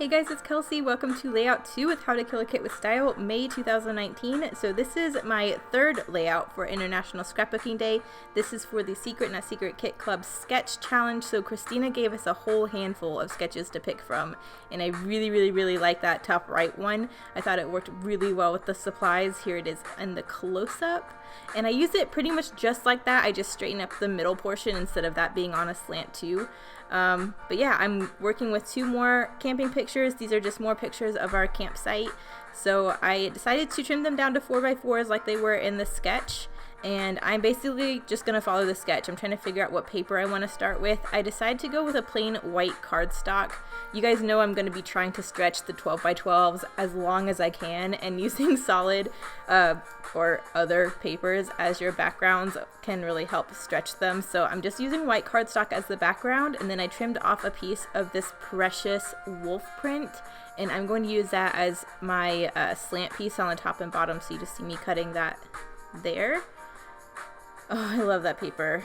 Hey guys, it's Kelsey. Welcome to Layout 2 with How to Kill a Kit with Style, May 2019. So this is my third layout for International Scrapbooking Day. This is for the Secret Not Secret Kit Club Sketch Challenge. So Khristina gave us a whole handful of sketches to pick from, and I really like that top right one. I thought it worked really well with the supplies. Here it is in the close-up. And I use it pretty much just like that. I just straighten up the middle portion instead of that being on a slant too. But yeah, I'm working with two more camping pictures. These are just more pictures of our campsite. So I decided to trim them down to 4x4s like they were in the sketch. And I'm basically just going to follow the sketch. I'm trying to figure out what paper I want to start with. I decided to go with a plain white cardstock. You guys know I'm going to be trying to stretch the 12x12s as long as I can, and using solid or other papers as your backgrounds can really help stretch them. So I'm just using white cardstock as the background, and then I trimmed off a piece of this precious wolf print, and I'm going to use that as my slant piece on the top and bottom, so you just see me cutting that there. Oh, I love that paper.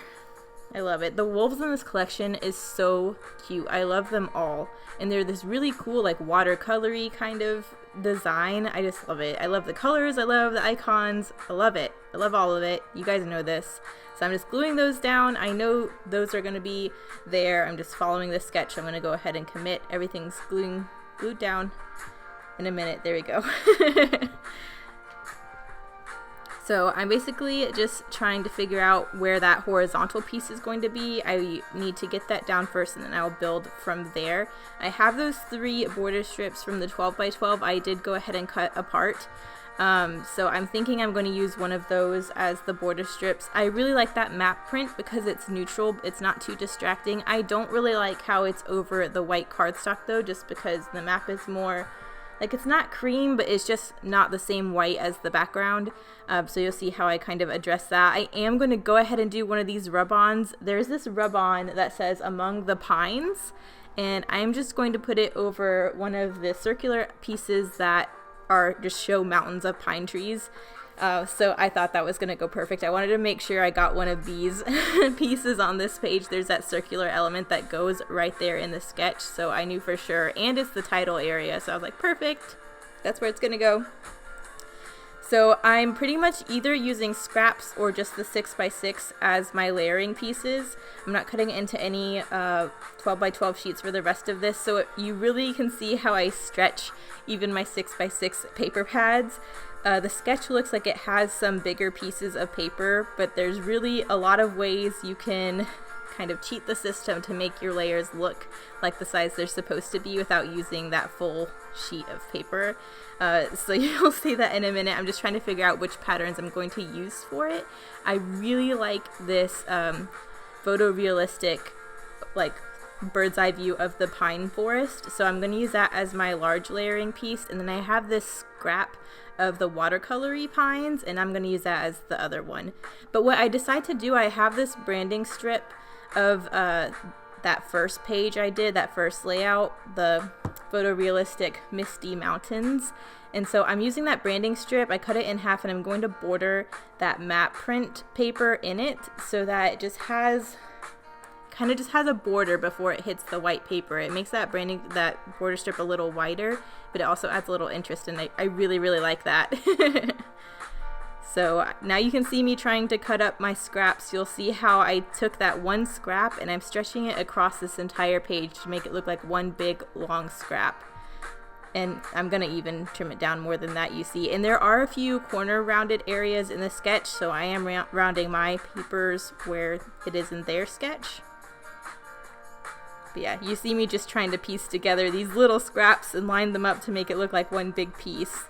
I love it. The wolves in this collection is so cute. I love them all. And they're this really cool, like, watercolory kind of design. I just love it. I love the colors. I love the icons. I love it. I love all of it. You guys know this. So I'm just gluing those down. I know those are going to be there. I'm just following the sketch. I'm going to go ahead and commit. Everything's glued down in a minute. There we go. So I'm basically just trying to figure out where that horizontal piece is going to be. I need to get that down first, and then I'll build from there. I have those 3 border strips from the 12x12 I did go ahead and cut apart. So I'm thinking I'm going to use one of those as the border strips. I really like that map print because it's neutral. It's not too distracting. I don't really like how it's over the white cardstock though, just because the map is more... like, it's not cream, but it's just not the same white as the background. So you'll see how I kind of address that. I am going to go ahead and do one of these rub-ons. There's this rub-on that says Among the Pines, and I'm just going to put it over one of the circular pieces that are just show mountains of pine trees. So I thought that was going to go perfect. I wanted to make sure I got one of these pieces on this page. There's that circular element that goes right there in the sketch, so I knew for sure. And it's the title area, so I was like, perfect. That's where it's going to go. So I'm pretty much either using scraps or just the 6x6 as my layering pieces. I'm not cutting into any 12x12 sheets for the rest of this, so you really can see how I stretch even my 6x6 paper pads. The sketch looks like it has some bigger pieces of paper, but there's really a lot of ways you can kind of cheat the system to make your layers look like the size they're supposed to be without using that full sheet of paper. So you'll see that in a minute. I'm just trying to figure out which patterns I'm going to use for it. I really like this photorealistic, like, bird's eye view of the pine forest, so I'm going to use that as my large layering piece, and then I have this scrap of the watercolory pines, and I'm going to use that as the other one. But what I decide to do, I have this branding strip of that first page I did, that first layout, the photorealistic misty mountains, and so I'm using that branding strip. I cut it in half, and I'm going to border that map print paper in it so that it just has a border before it hits the white paper. It makes that border strip a little wider, but it also adds a little interest, and I really like that. So now you can see me trying to cut up my scraps. You'll see how I took that one scrap and I'm stretching it across this entire page to make it look like one big long scrap. And I'm gonna even trim it down more than that, you see. And there are a few corner rounded areas in the sketch, so I am rounding my papers where it is in their sketch. But yeah, you see me just trying to piece together these little scraps and line them up to make it look like one big piece.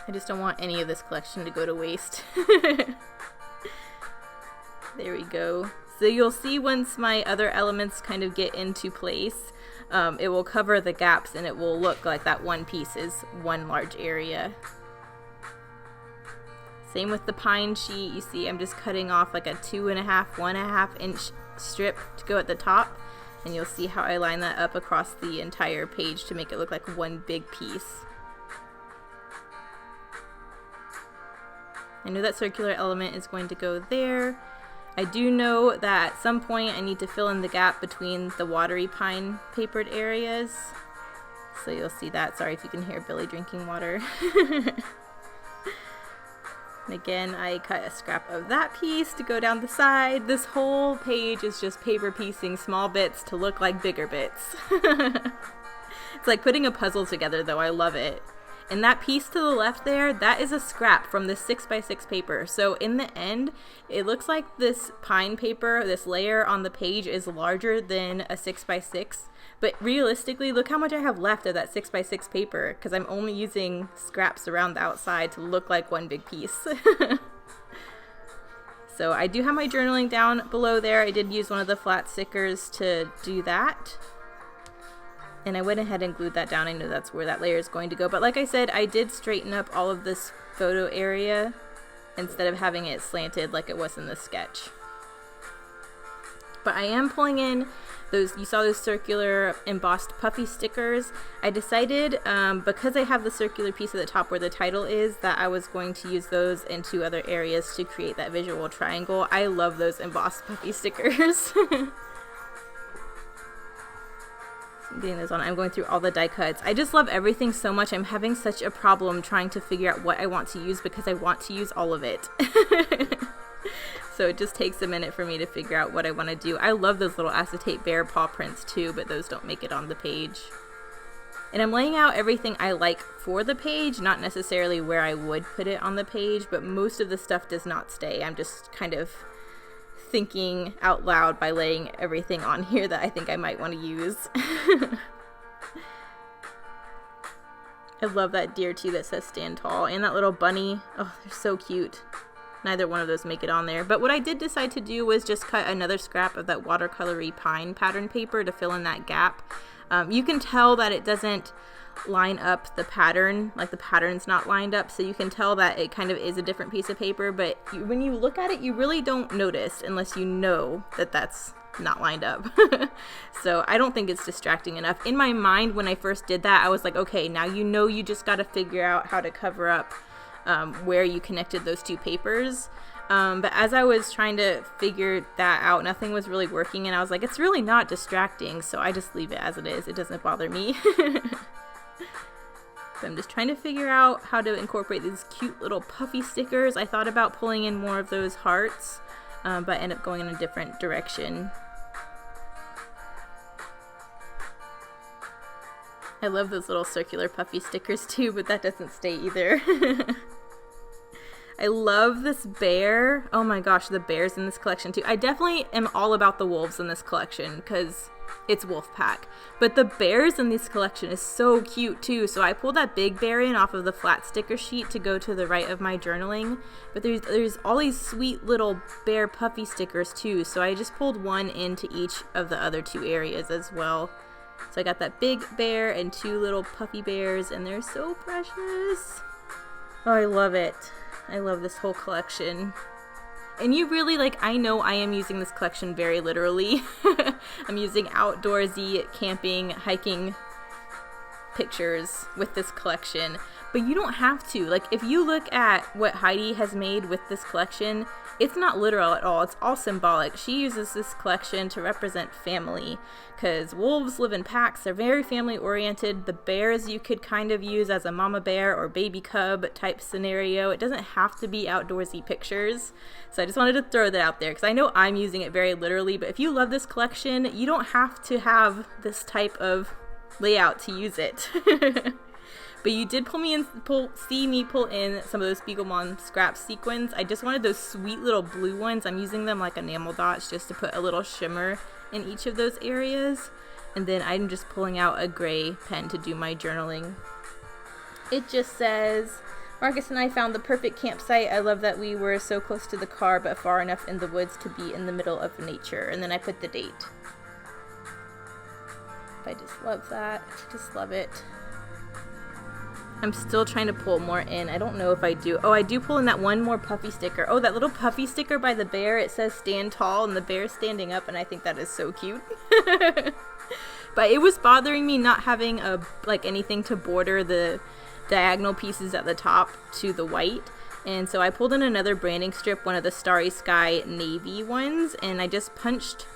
I just don't want any of this collection to go to waste. There we go. So you'll see once my other elements kind of get into place, it will cover the gaps and it will look like that one piece is one large area. Same with the pine sheet. You see I'm just cutting off like a 1.5 inch strip to go at the top, and you'll see how I line that up across the entire page to make it look like one big piece. I know that circular element is going to go there. I do know that at some point I need to fill in the gap between the watery pine papered areas. So you'll see that. Sorry if you can hear Billy drinking water. And again, I cut a scrap of that piece to go down the side. This whole page is just paper piecing small bits to look like bigger bits. It's like putting a puzzle together, though. I love it. And that piece to the left there, that is a scrap from this 6x6 paper. So in the end, it looks like this pine paper, this layer on the page is larger than a 6x6. But realistically, look how much I have left of that 6x6 paper, because I'm only using scraps around the outside to look like one big piece. So I do have my journaling down below there. I did use one of the flat stickers to do that. And I went ahead and glued that down. I know that's where that layer is going to go. But like I said, I did straighten up all of this photo area instead of having it slanted like it was in the sketch. But I am pulling in those, you saw those circular embossed puffy stickers. I decided, because I have the circular piece at the top where the title is, that I was going to use those in 2 other areas to create that visual triangle. I love those embossed puffy stickers. I'm getting those on. I'm going through all the die cuts. I just love everything so much. I'm having such a problem trying to figure out what I want to use because I want to use all of it. So it just takes a minute for me to figure out what I want to do. I love those little acetate bear paw prints too, but those don't make it on the page. And I'm laying out everything I like for the page, not necessarily where I would put it on the page, but most of the stuff does not stay. I'm just kind of thinking out loud by laying everything on here that I think I might want to use. I love that deer too that says stand tall, and that little bunny. Oh, they're so cute. Neither one of those make it on there. But what I did decide to do was just cut another scrap of that watercolory pine pattern paper to fill in that gap. You can tell that it doesn't line up the pattern, like the pattern's not lined up, so you can tell that it kind of is a different piece of paper, but when you look at it, you really don't notice unless you know that that's not lined up. So I don't think it's distracting enough. In my mind, when I first did that, I was like, okay, now you know you just got to figure out how to cover up where you connected those 2 papers. But as I was trying to figure that out, nothing was really working, and I was like, it's really not distracting, so I just leave it as it is. It doesn't bother me. So I'm just trying to figure out how to incorporate these cute little puffy stickers. I thought about pulling in more of those hearts, but I ended up going in a different direction. I love those little circular puffy stickers too, but that doesn't stay either. I love this bear. Oh my gosh, the bears in this collection too. I definitely am all about the wolves in this collection because it's wolf pack. But the bears in this collection is so cute too. So I pulled that big bear in off of the flat sticker sheet to go to the right of my journaling. But there's all these sweet little bear puffy stickers too. So I just pulled one into each of the other 2 areas as well. So I got that big bear and 2 little puffy bears, and they're so precious. Oh, I love it. I love this whole collection. And you really, like, I know I am using this collection very literally. I'm using outdoorsy, camping, hiking pictures with this collection. But you don't have to. Like, if you look at what Heidi has made with this collection, it's not literal at all. It's all symbolic. She uses this collection to represent family, because wolves live in packs. They're very family oriented. The bears you could kind of use as a mama bear or baby cub type scenario. It doesn't have to be outdoorsy pictures. So I just wanted to throw that out there because I know I'm using it very literally, but if you love this collection, you don't have to have this type of layout to use it. But you did see me pull in some of those SpiegalMom Scraps sequins. I just wanted those sweet little blue ones. I'm using them like enamel dots just to put a little shimmer in each of those areas. And then I'm just pulling out a gray pen to do my journaling. It just says, Marcus and I found the perfect campsite. I love that we were so close to the car but far enough in the woods to be in the middle of nature. And then I put the date. I just love that. Just love it. I'm still trying to pull more in. I don't know if I do. Oh, I do pull in that one more puffy sticker. Oh, that little puffy sticker by the bear. It says stand tall and the bear's standing up, and I think that is so cute. But it was bothering me not having anything to border the diagonal pieces at the top to the white. And so I pulled in another branding strip, one of the Starry Sky navy ones, and I just punched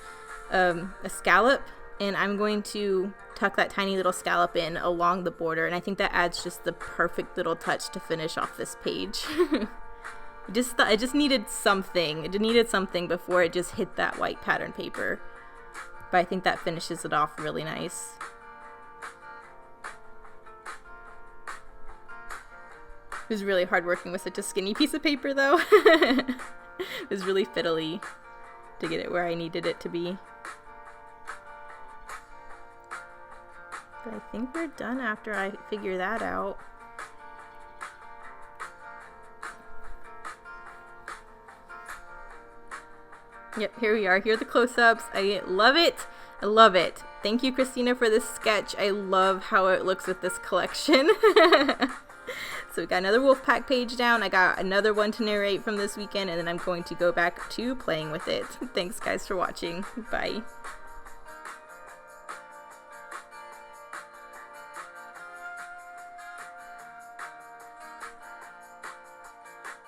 a scallop, and I'm going to tuck that tiny little scallop in along the border, and I think that adds just the perfect little touch to finish off this page. I just needed something. It needed something before it just hit that white pattern paper. But I think that finishes it off really nice. It was really hard working with such a skinny piece of paper though. It was really fiddly to get it where I needed it to be. But I think we're done after I figure that out. Yep, here we are. Here are the close-ups. I love it. I love it. Thank you, Khristina, for this sketch. I love how it looks with this collection. So we got another Wolfpack page down. I got another one to narrate from this weekend, and then I'm going to go back to playing with it. Thanks, guys, for watching. Bye.